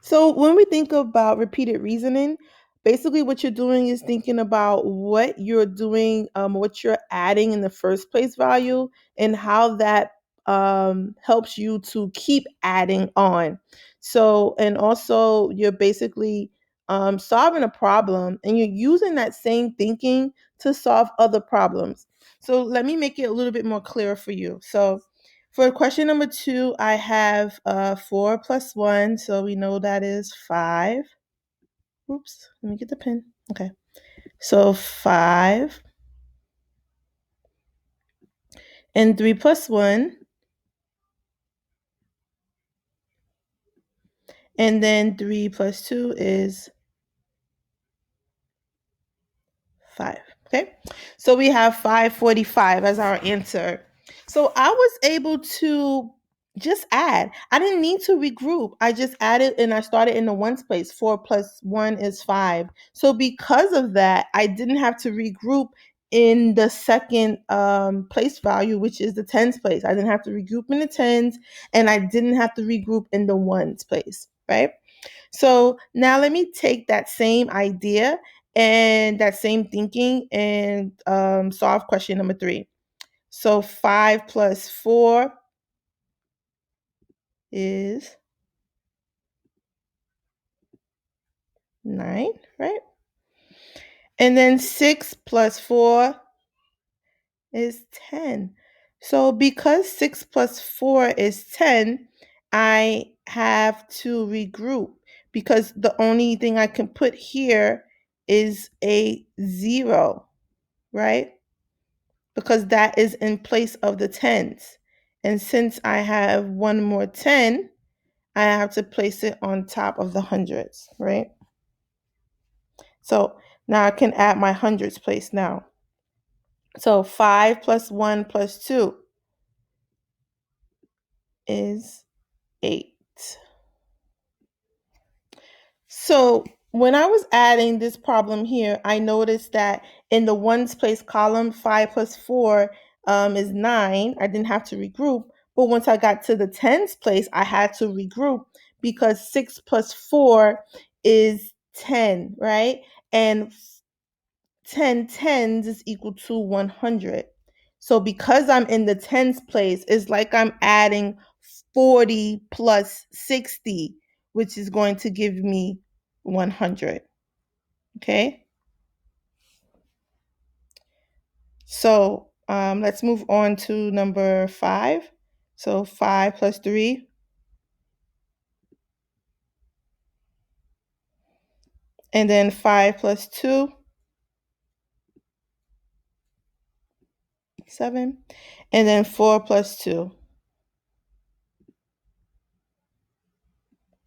So when we think about repeated reasoning, basically what you're doing is thinking about what you're doing, what you're adding in the first place value, and how that helps you to keep adding on. So, and also you're basically solving a problem, and you're using that same thinking to solve other problems. So let me make it a little bit more clear for you. So for question number 2, I have 4 plus 1, so we know that is 5. Oops, let me get the pen. Okay, so 5 and 3 plus 1, and then 3 plus 2 is 5. Okay, so we have 545 as our answer. So I was able to just add. I didn't need to regroup. I just added and I started in the ones place. 4 plus 1 is 5. So because of that, I didn't have to regroup in the second place value, which is the tens place. I didn't have to regroup in the tens, and I didn't have to regroup in the ones place, right? So now let me take that same idea and that same thinking and solve question number 3. So 5 plus 4 is 9, right? And then 6 plus 4 is 10. So because 6 plus 4 is 10, I have to regroup because the only thing I can put here is a 0, right? Because that is in place of the tens. And since I have one more 10, I have to place it on top of the hundreds, right? So now I can add my hundreds place now. So 5 plus 1 plus 2 is 8. So when I was adding this problem here, I noticed that in the ones place column, 5 plus 4 is 9. I didn't have to regroup. But once I got to the tens place, I had to regroup because 6 plus 4 is 10, right? And 10 tens is equal to 100. So because I'm in the tens place, it's like I'm adding 40 plus 60, which is going to give me 100. Okay. So let's move on to number 5. So 5 plus 3. And then 5 plus 2, 7. And then 4 plus 2,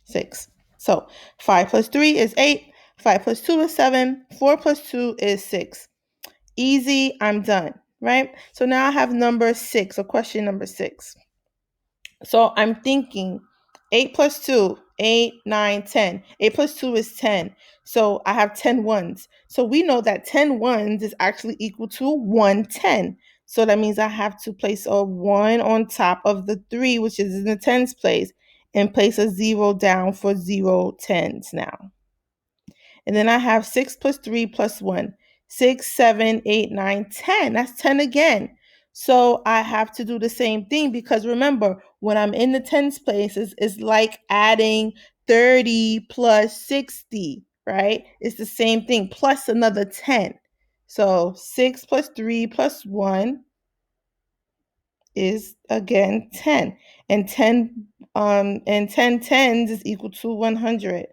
6. So 5 plus 3 is 8. 5 plus 2 is 7. 4 plus 2 is 6. Easy, I'm done, right? So now I have number 6, or question number 6. So I'm thinking 8 plus 2, 8, 9, 10. 8 plus 2 is 10. So I have 10 ones. So we know that 10 ones is actually equal to 110. So that means I have to place a 1 on top of the 3, which is in the tens place, and place a 0 down for 0 tens now. And then I have 6 plus 3 plus 1. 6, 7, 8, 9, 10. That's 10 again. So I have to do the same thing because remember, when I'm in the tens place, it's like adding 30 plus 60, right? It's the same thing, plus another 10. So 6 plus 3 plus 1 is again 10. And 10 tens is equal to 100.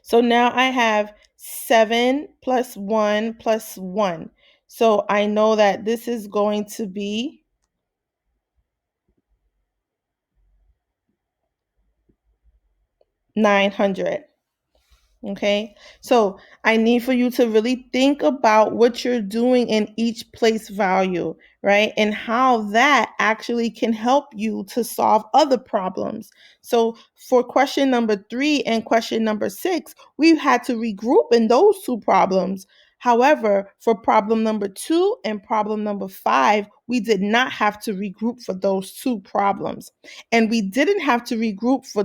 So now I have 7 plus 1 plus 1. So I know that this is going to be 900. Okay, so I need for you to really think about what you're doing in each place value, right? And how that actually can help you to solve other problems. So for question number 3 and question number 6, we've had to regroup in those two problems. However, for problem number 2 and problem number 5, we did not have to regroup for those two problems. And we didn't have to regroup for